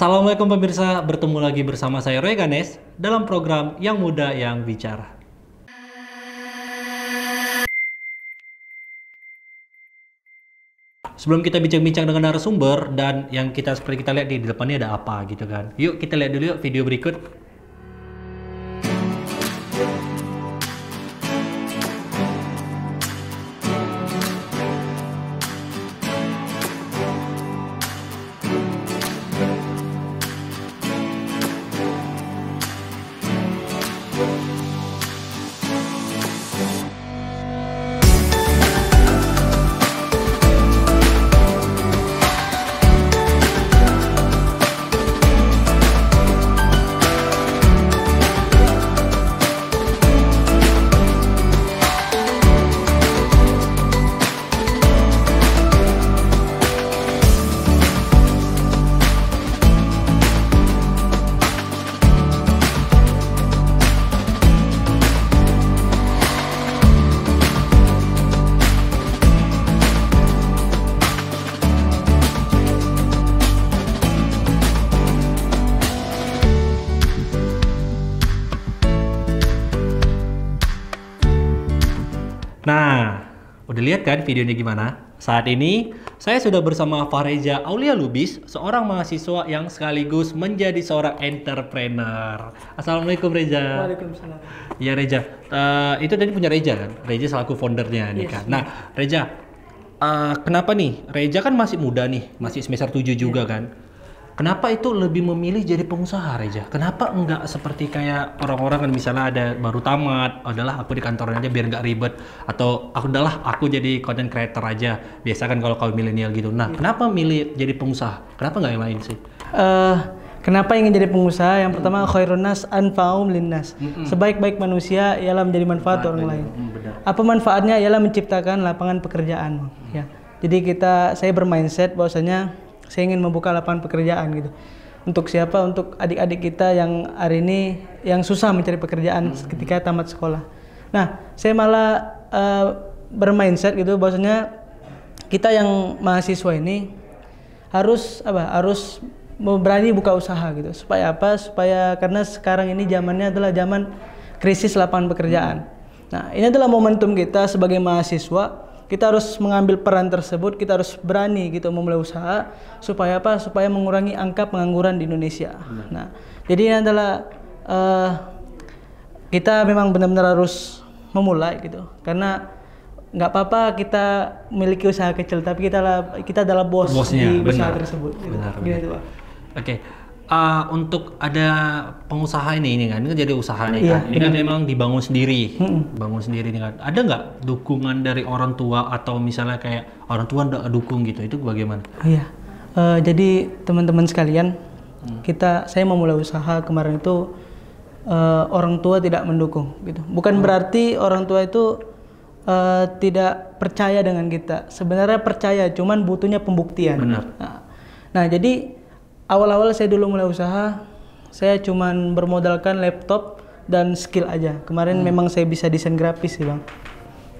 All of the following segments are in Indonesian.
Assalamualaikum pemirsa, bertemu lagi bersama saya Roy Ganes dalam program Yang Muda Yang Bicara. Sebelum kita bincang-bincang dengan narasumber dan yang seperti kita lihat di depannya ada apa gitu kan. Yuk kita lihat dulu yuk video berikut. Nah, udah lihat kan videonya gimana? Saat ini saya sudah bersama Fahreza Aulia Lubis, seorang mahasiswa yang sekaligus menjadi seorang entrepreneur. Assalamualaikum Reza. Waalaikumsalam. Ya Reza, itu tadi punya Reza kan? Reza selaku foundernya nih kan. Nah Reza, kenapa nih? Reza kan masih muda nih, masih semester 7 juga kan? Kenapa itu lebih memilih jadi pengusaha Reza? Kenapa enggak seperti kayak orang-orang kan misalnya ada baru tamat, adalah aku di kantornya aja biar nggak ribet, atau aku jadi content creator aja. Biasa kan kalau milenial gitu. Nah, kenapa milih jadi pengusaha? Kenapa nggak yang lain sih? Kenapa ingin jadi pengusaha? Yang pertama khairun nas anfa'um linnas. Sebaik-baik manusia ialah menjadi manfaat orang lain. Apa manfaatnya? Ialah menciptakan lapangan pekerjaan. Ya. Jadi saya bermindset bahwasanya saya ingin membuka lapangan pekerjaan gitu. Untuk siapa? Untuk adik-adik kita yang hari ini yang susah mencari pekerjaan ketika tamat sekolah. Nah, saya malah bermindset gitu bahwasanya kita yang mahasiswa ini harus berani buka usaha gitu. Supaya apa? Supaya karena sekarang ini zamannya adalah zaman krisis lapangan pekerjaan. Nah, ini adalah momentum kita sebagai mahasiswa. Kita harus mengambil peran tersebut, kita harus berani gitu memulai usaha supaya apa? Supaya mengurangi angka pengangguran di Indonesia. Nah, jadi ini adalah kita memang benar-benar harus memulai gitu. Karena nggak apa-apa kita memiliki usaha kecil, tapi kita adalah bosnya di usaha tersebut. Benar. Gitu, Pak. Oke. Untuk ada pengusaha ini kan, ini jadi usaha nih kan, ini kan memang dibangun sendiri, nih kan. Ada nggak dukungan dari orang tua atau misalnya kayak orang tua nggak dukung gitu, itu bagaimana? Iya, jadi teman-teman sekalian, saya memulai usaha kemarin itu orang tua tidak mendukung gitu. Bukan berarti orang tua itu tidak percaya dengan kita. Sebenarnya percaya, cuman butuhnya pembuktian. Benar. Nah, jadi awal-awal saya dulu mulai usaha, saya cuman bermodalkan laptop dan skill aja. Kemarin memang saya bisa desain grafis sih Bang.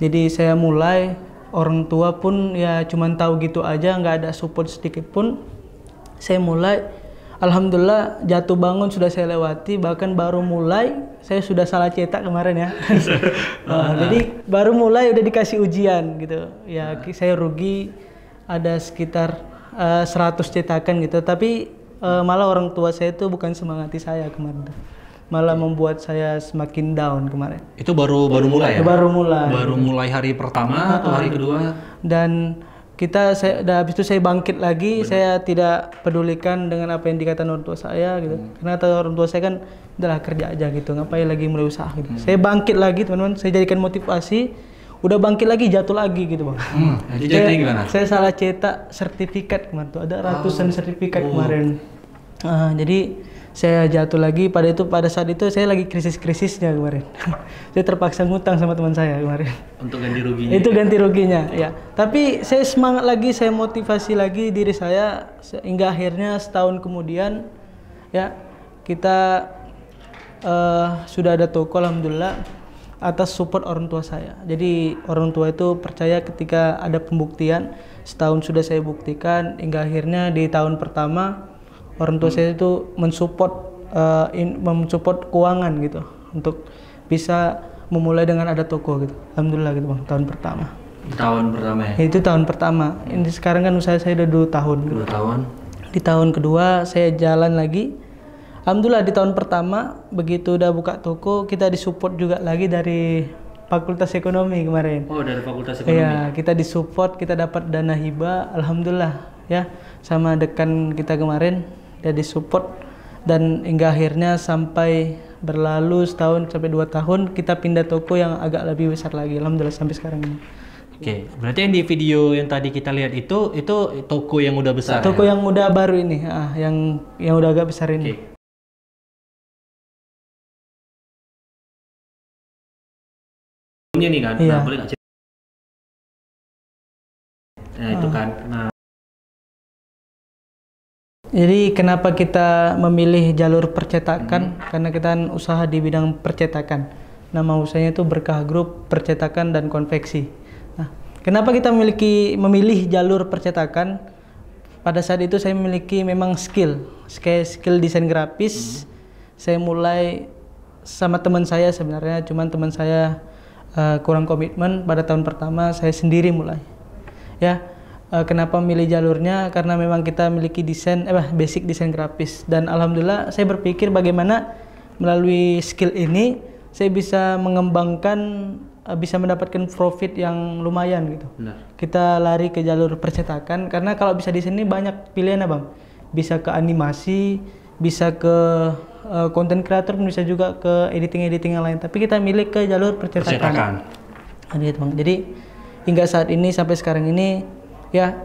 Jadi saya mulai, orang tua pun ya cuman tahu gitu aja, nggak ada support sedikit pun. Saya mulai, alhamdulillah jatuh bangun sudah saya lewati, bahkan baru mulai saya sudah salah cetak kemarin ya. Jadi baru mulai udah dikasih ujian gitu. Ya saya rugi ada sekitar 100 cetakan gitu, tapi malah orang tua saya itu bukan semangati saya kemarin, malah membuat saya semakin down kemarin. Itu baru mulai ya? Baru mulai. Baru mulai hari pertama atau hari kedua? Dan habis itu saya bangkit lagi. Saya tidak pedulikan dengan apa yang dikatakan orang tua saya gitu. Karena kata orang tua saya kan udahlah kerja aja gitu, ngapain lagi mulai usaha gitu. Saya bangkit lagi teman-teman, saya jadikan motivasi. Udah bangkit lagi, jatuh lagi gitu Bang. Jadi gimana? Saya salah cetak sertifikat kemarin tuh, ada ratusan sertifikat kemarin. Jadi saya jatuh lagi, pada saat itu saya lagi krisis-krisisnya kemarin. Saya terpaksa ngutang sama teman saya kemarin. Untuk ganti ruginya. Itu ganti ruginya, ya. Tapi saya semangat lagi, saya motivasi lagi diri saya hingga akhirnya setahun kemudian ya kita sudah ada toko alhamdulillah atas support orang tua saya. Jadi orang tua itu percaya ketika ada pembuktian, setahun sudah saya buktikan hingga akhirnya di tahun pertama Orang tua saya itu mensupport keuangan gitu untuk bisa memulai dengan ada toko gitu. Alhamdulillah gitu Bang, tahun pertama. Tahun pertama ya? Itu tahun pertama. Ini sekarang kan usaha saya udah 2 tahun. 2 tahun. Di tahun kedua saya jalan lagi. Alhamdulillah di tahun pertama begitu udah buka toko kita disupport juga lagi dari Fakultas Ekonomi kemarin. Oh, dari Fakultas Ekonomi. Iya, kita disupport, kita dapat dana hibah, alhamdulillah ya. Sama dekan kita kemarin dia disupport dan hingga akhirnya sampai berlalu setahun sampai 2 tahun kita pindah toko yang agak lebih besar lagi. Alhamdulillah sampai sekarang ini. Oke, berarti yang di video yang tadi kita lihat itu toko yang udah besar. Toko ya? yang udah baru ini, yang udah agak besar ini. Oke. Ini nih kan, Iya. nah, boleh nggak cerita? Nah itu kan, nah Jadi kenapa kita memilih jalur percetakan? Karena kita kan usaha di bidang percetakan. Nama usahanya itu Berkah Group Percetakan dan Konveksi. Nah, kenapa kita memilih jalur percetakan? Pada saat itu saya memiliki memang skill desain grafis. Saya mulai sama teman saya sebenarnya, cuman teman saya kurang komitmen. Pada tahun pertama saya sendiri mulai. Ya, kenapa memilih jalurnya? Karena memang kita memiliki basic desain grafis dan alhamdulillah saya berpikir bagaimana melalui skill ini saya bisa mengembangkan, bisa mendapatkan profit yang lumayan gitu. benar. Kita lari ke jalur percetakan karena kalau bisa di sini banyak pilihan Bang. Bisa ke animasi, bisa ke content creator, bisa juga ke editing yang lain. Tapi kita milih ke jalur percetakan. Gitu, Bang. Jadi hingga saat ini sampai sekarang ini ya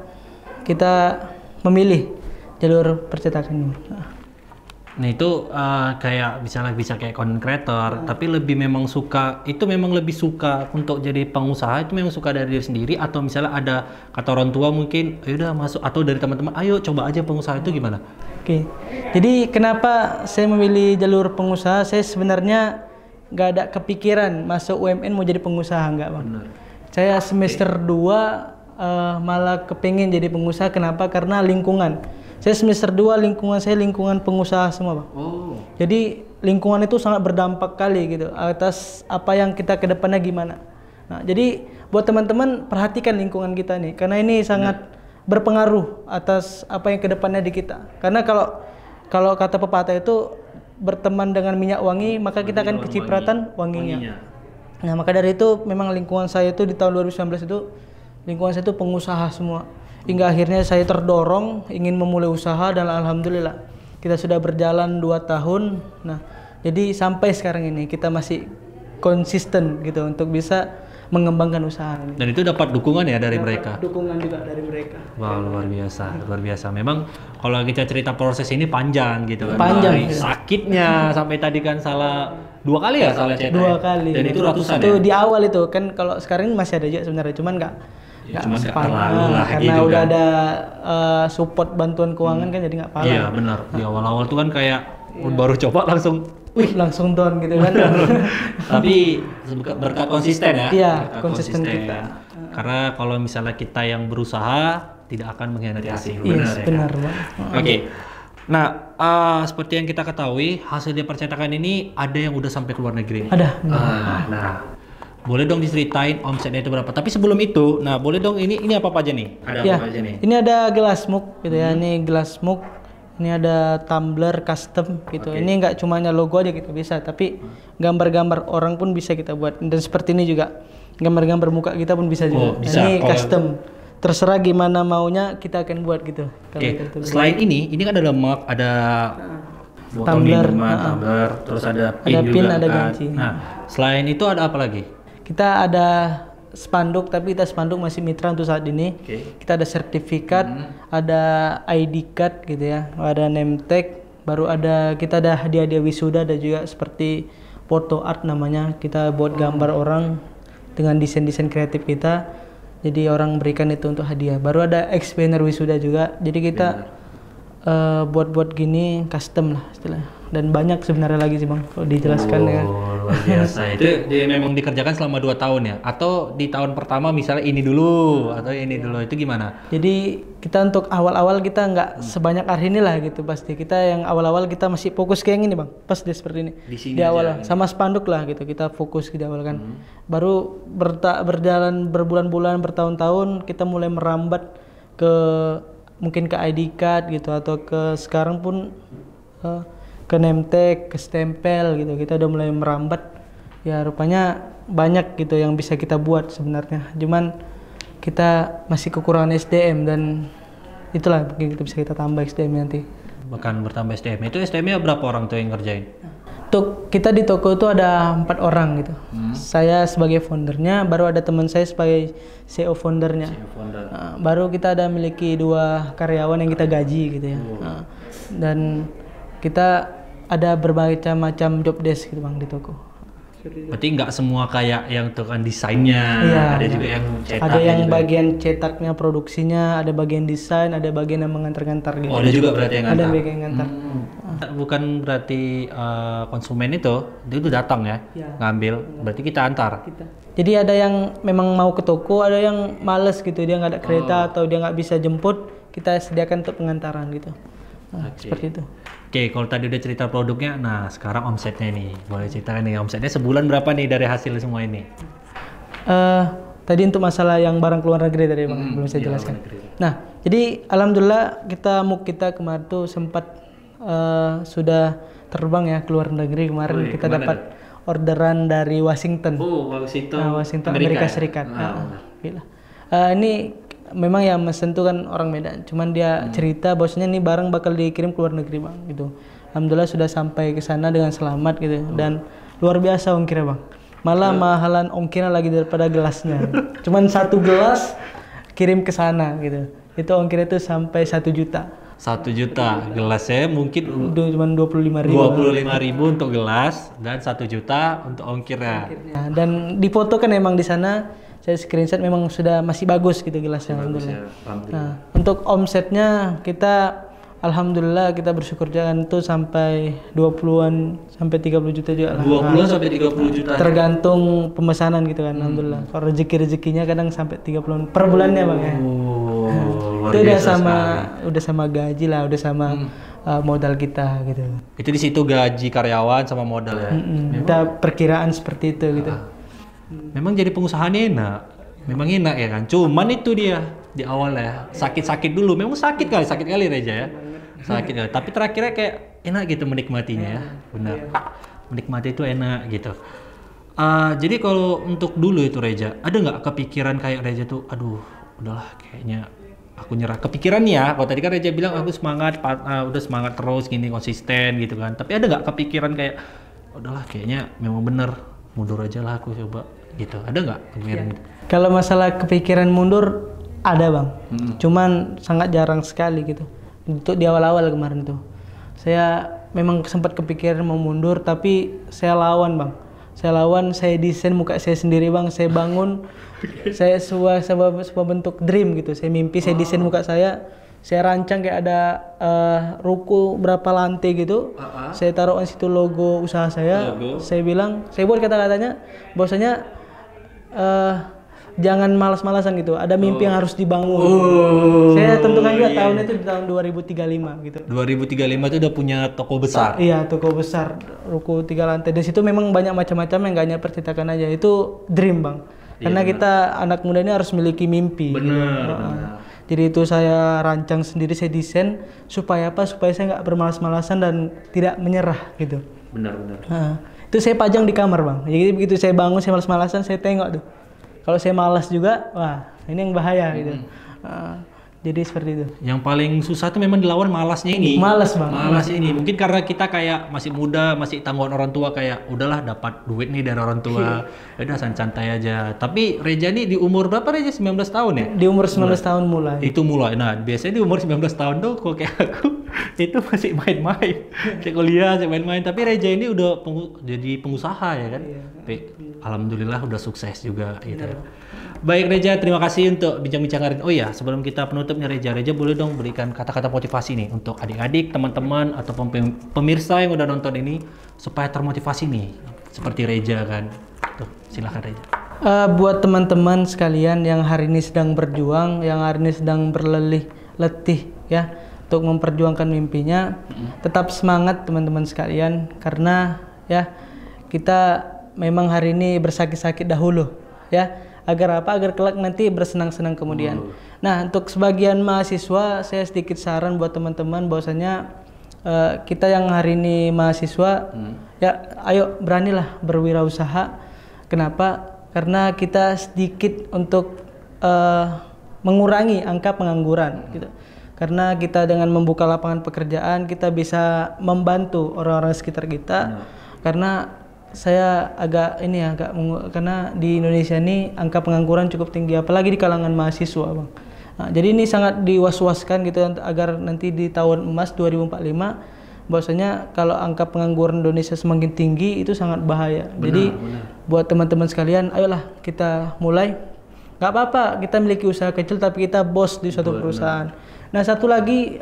kita memilih jalur percetakan. Nah itu kayak bisa kayak content creator, tapi memang lebih suka untuk jadi pengusaha itu memang suka dari diri sendiri atau misalnya ada kata orang tua mungkin, ayo udah masuk atau dari teman-teman, ayo coba aja pengusaha itu gimana? Oke, jadi kenapa saya memilih jalur pengusaha? Saya sebenarnya nggak ada kepikiran masuk UMN mau jadi pengusaha, nggak Bang. Benar. Saya semester 2 malah kepengen jadi pengusaha. Kenapa? Karena lingkungan. Saya semester 2 lingkungan saya lingkungan pengusaha semua Bang. Oh. Jadi lingkungan itu sangat berdampak kali gitu atas apa yang kita ke depannya gimana. Nah, jadi buat teman-teman perhatikan lingkungan kita nih karena ini sangat berpengaruh atas apa yang ke depannya di kita. Karena kalau kata pepatah itu berteman dengan minyak wangi maka kita akan kecipratan wanginya. Nah, maka dari itu memang lingkungan saya itu di tahun 2019 itu lingkungan saya itu pengusaha semua. Hingga akhirnya saya terdorong ingin memulai usaha dan alhamdulillah kita sudah berjalan 2 tahun. Nah, jadi sampai sekarang ini kita masih konsisten gitu untuk bisa mengembangkan usaha ini. Dan itu dapat dukungan ya dari mereka? Dukungan juga dari mereka. Wah, luar biasa. Memang kalau kita cerita proses ini panjang gitu kan. Panjang. Dari sakitnya sampai tadi kan salah 2 kali ya salah cetak. 2 kali. Dan itu ratusan itu ya? di awal itu kan kalau sekarang masih ada juga sebenarnya cuman nggak terlalu lah karena gitu udah kan. ada support bantuan keuangan kan jadi nggak parah. Iya benar. Di awal-awal tuh kan kayak baru coba langsung langsung down gitu kan. Tapi berkat konsisten ya. Iya, Berkat konsisten kita. Karena kalau misalnya kita yang berusaha tidak akan mengkhianati hasil. Iya, ya benar kan? Bang. Oke. Nah, seperti yang kita ketahui, hasil dari percetakan ini ada yang udah sampai ke luar negeri. Ada. Nah, boleh dong diceritain omsetnya itu berapa? Tapi sebelum itu, nah boleh dong ini apa aja nih? Ada Ya, apa aja nih? ini ada gelas mug gitu ya. Ini gelas mug. Ini ada tumbler custom gitu. Oke. Ini nggak cuma logo aja gitu bisa, tapi gambar-gambar orang pun bisa kita buat. Dan seperti ini juga gambar-gambar muka kita pun bisa juga. Oh, bisa. Ini Kalau- custom. Terserah gimana maunya kita akan buat gitu. Kalau Oke, kita tulis. selain ini kan ada mug, ada botol Tumbler, minuman, tumbler, terus ada pin Ada juga pin, ada kan. ganci. Nah, selain itu ada apa lagi? Kita ada spanduk, tapi kita spanduk masih mitra untuk saat ini. Oke. Kita ada sertifikat, ada ID card gitu ya, ada name tag, kita ada hadiah-hadiah wisuda, ada juga seperti photo art namanya. Kita buat gambar orang dengan desain-desain kreatif kita. Jadi orang berikan itu untuk hadiah. Baru ada explainer wisuda juga. Jadi kita buat-buat gini custom lah istilahnya. Dan banyak sebenarnya lagi sih Bang kalau dijelaskan ya. luar biasa. Itu dia memang dikerjakan selama 2 tahun ya? Atau di tahun pertama misalnya ini dulu atau ini dulu, itu gimana? Jadi kita untuk awal-awal kita nggak sebanyak hari ini lah gitu pasti. Kita yang awal-awal kita masih fokus ke yang ini bang, pas dia seperti ini. Di sini di awal aja, sama spanduk lah gitu, kita fokus di awal kan. Baru berjalan berbulan-bulan, bertahun-tahun kita mulai merambat ke mungkin ke ID card gitu, atau ke sekarang pun ke name tag, ke stempel gitu. Kita udah mulai merambat. Ya rupanya banyak gitu yang bisa kita buat sebenarnya. Cuman kita masih kekurangan SDM, dan itulah mungkin kita bisa kita tambah SDM nanti. Bahkan bertambah SDM. Itu SDM-nya berapa orang tuh yang ngerjain? Untuk kita di toko itu ada 4 orang gitu. Saya sebagai foundernya, baru ada teman saya sebagai CEO foundernya. Baru kita ada memiliki 2 karyawan yang kita gaji gitu ya. Dan kita ada berbagai macam job desk gitu bang di toko. Berarti nggak semua kayak yang tukang desainnya, Iya, ada juga yang cetak. Ada yang bagian cetaknya, produksinya, ada bagian desain, ada bagian yang mengantar-ngantar gitu. Oh, ada juga berarti yang Ada ngantar. yang bagian ngantar. Bukan berarti konsumen itu dia itu datang ya, Iya. ngambil, berarti kita antar. Jadi ada yang memang mau ke toko, ada yang males gitu, dia nggak ada kereta atau dia nggak bisa jemput, kita sediakan untuk pengantaran gitu. Seperti itu. Oke, kalau tadi udah cerita produknya, nah sekarang omsetnya nih, boleh ceritakan nih omsetnya sebulan berapa nih dari hasil semua ini? Tadi untuk masalah yang barang keluar negeri tadi bang, belum saya jelaskan. Nah, jadi alhamdulillah kita kemarin tuh sempat sudah terbang ya keluar negeri kemarin. Kita dapat orderan dari Washington. Oh, Washington. Washington Amerika Serikat. Gila. Ini memang ya mesen tuh kan orang Medan. Cuman dia cerita bahwasanya ini barang bakal dikirim ke luar negeri bang. Gitu. Alhamdulillah sudah sampai ke sana dengan selamat gitu. Dan luar biasa ongkirnya bang. Malah mahalan ongkirnya lagi daripada gelasnya. Cuman 1 gelas kirim ke sana gitu. Itu ongkirnya tuh sampai 1 juta. 1 juta gelasnya mungkin Itu cuma 25.000. 25.000 untuk gelas dan 1 juta untuk ongkirnya. Nah, dan di foto kan emang di sana saya screenshot memang sudah masih bagus gitu gelasnya alhamdulillah. Nah, untuk omsetnya kita alhamdulillah kita bersyukur jangan tuh sampai 20-an sampai 30 juta juga lah. 20 sampai 30 juta. Tergantung pemesanan gitu kan alhamdulillah. Kalau rezekinya kadang sampai 30-an per bulannya bang ya. Luar Itu biasa udah sama gaji lah, udah sama modal kita gitu. Itu di situ gaji karyawan sama modal ya. Kita perkiraan seperti itu gitu. Memang jadi pengusaha ini enak. Memang enak ya kan. Cuman itu dia di awal ya. Sakit-sakit dulu. Memang sakit kali Reja ya. Sakit kali. Tapi terakhirnya kayak enak gitu menikmatinya ya. Benar. Menikmati itu enak gitu. Jadi kalau untuk dulu itu Reja, ada nggak kepikiran kayak Reja tuh, aduh, udahlah kayaknya aku nyerah. Kepikiran nih ya. Kalau tadi kan Reja bilang aku semangat, udah semangat terus gini konsisten gitu kan. Tapi ada nggak kepikiran kayak, udahlah kayaknya memang bener mundur aja lah aku coba gitu. Ada nggak kepikiran gitu? Kalau masalah kepikiran mundur ada bang, cuman sangat jarang sekali gitu. Untuk di awal-awal kemarin tuh, saya memang sempat kepikiran mau mundur, tapi saya lawan bang. Saya desain muka saya sendiri bang. Saya bangun, saya sebuah bentuk dream gitu. Saya mimpi, saya desain muka saya rancang kayak ada ruko berapa lantai gitu. Saya taruh di situ logo usaha saya. Saya bilang, saya buat kata-katanya bahwasanya jangan malas-malasan gitu. Ada mimpi yang harus dibangun. Saya tentukan juga tahunnya itu di tahun 2035 gitu. 2035 itu udah punya toko besar. Iya, toko besar, ruko 3 lantai. Di situ memang banyak macam-macam yang gak hanya percetakan aja. Itu dream bang. Karena kita anak muda ini harus memiliki mimpi. Benar. Jadi itu saya rancang sendiri, saya desain supaya apa? Supaya saya nggak bermalas-malasan dan tidak menyerah gitu. Benar. Itu saya pajang di kamar bang. Jadi begitu saya bangun, saya malas-malasan, saya tengok tuh. Kalau saya malas juga, wah ini yang bahaya gitu. Jadi seperti itu. Yang paling susah tuh memang dilawan malasnya ini. Malas bang. Malas ini. Mungkin karena kita kayak masih muda, masih tanggungan orang tua kayak udahlah dapat duit nih dari orang tua. Udah santai aja. Tapi Reja nih di umur berapa Reja? 19 tahun ya? Di umur 19 tahun mulai. Itu mulai. Nah, biasanya di umur 19 tahun tuh kok kayak aku itu masih main-main. Kayak kuliah, saya main-main. Tapi Reja ini udah jadi pengusaha ya kan? Tapi alhamdulillah udah sukses juga gitu. Baik Reja, terima kasih untuk bincang-bincang hari ini. Oh ya, sebelum kita penutupnya Reja boleh dong berikan kata-kata motivasi nih untuk adik-adik, teman-teman atau pemirsa yang udah nonton ini supaya termotivasi nih seperti Reja kan. Tuh, silakan Reja. Buat teman-teman sekalian yang hari ini sedang berjuang, yang hari ini sedang letih ya untuk memperjuangkan mimpinya, tetap semangat teman-teman sekalian, karena ya kita memang hari ini bersakit-sakit dahulu ya, agar apa? Agar kelak nanti bersenang-senang kemudian. Nah, untuk sebagian mahasiswa saya sedikit saran buat teman-teman bahwasanya kita yang hari ini mahasiswa ya ayo beranilah berwirausaha. Kenapa? Karena kita sedikit untuk mengurangi angka pengangguran gitu. Karena kita dengan membuka lapangan pekerjaan kita bisa membantu orang-orang sekitar kita. Karena saya karena di Indonesia ini angka pengangguran cukup tinggi, apalagi di kalangan mahasiswa, Bang. Nah, jadi ini sangat was-waskan gitu agar nanti di tahun emas 2045 bahwasanya kalau angka pengangguran Indonesia semakin tinggi itu sangat bahaya. Jadi buat teman-teman sekalian, ayolah kita mulai. Nggak apa-apa kita memiliki usaha kecil tapi kita bos di suatu perusahaan. Nah, satu lagi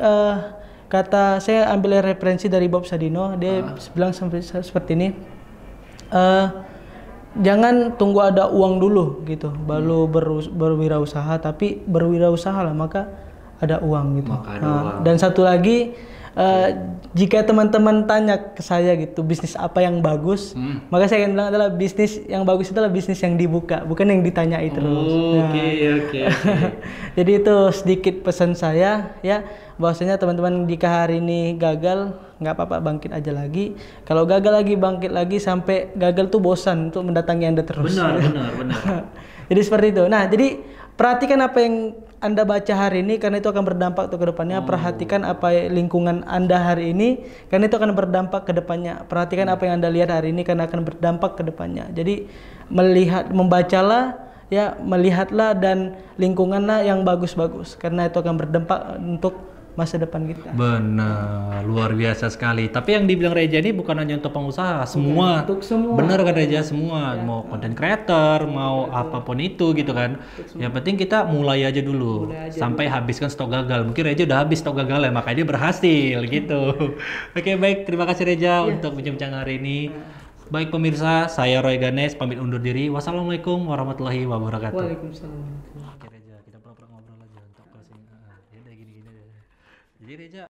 kata saya ambil referensi dari Bob Sadino, dia bilang seperti ini. Jangan tunggu ada uang dulu gitu baru berwirausaha, tapi berwirausaha lah maka ada uang gitu. Dan satu lagi, jika teman-teman tanya ke saya gitu bisnis apa yang bagus, maka saya akan bilang adalah bisnis yang bagus itu adalah bisnis yang dibuka, bukan yang ditanyai terus. Oke. Jadi itu sedikit pesan saya ya, bahwasanya teman-teman jika hari ini gagal nggak apa-apa, bangkit aja lagi. Kalau gagal lagi bangkit lagi sampai gagal tuh bosan untuk mendatangi Anda terus. Benar. Jadi seperti itu. Nah, jadi perhatikan apa yang Anda baca hari ini karena itu akan berdampak ke depannya. Perhatikan apa lingkungan Anda hari ini karena itu akan berdampak ke depannya. Perhatikan apa yang Anda lihat hari ini karena akan berdampak ke depannya. Jadi membacalah ya, melihatlah dan lingkunganlah yang bagus-bagus karena itu akan berdampak untuk masa depan kita. Benar, luar biasa sekali. Tapi yang dibilang Reja ini bukan hanya untuk pengusaha, semua. Untuk semua. Benar kan Reja, semua. Ya. Mau content creator, mau apapun itu gitu kan. Yang penting kita mulai aja dulu. Sampai habiskan stok gagal. Mungkin Reja udah habis stok gagal ya, makanya dia berhasil gitu. Oke, baik. Terima kasih Reja untuk bincang hari ini. Baik pemirsa, saya Roy Ganes pamit undur diri. Wassalamualaikum warahmatullahi wabarakatuh. Waalaikumsalam. Oke Reja, kita pura-pura ngobrol aja untuk closing. Ya udah gini-gini aja. Jadi Reja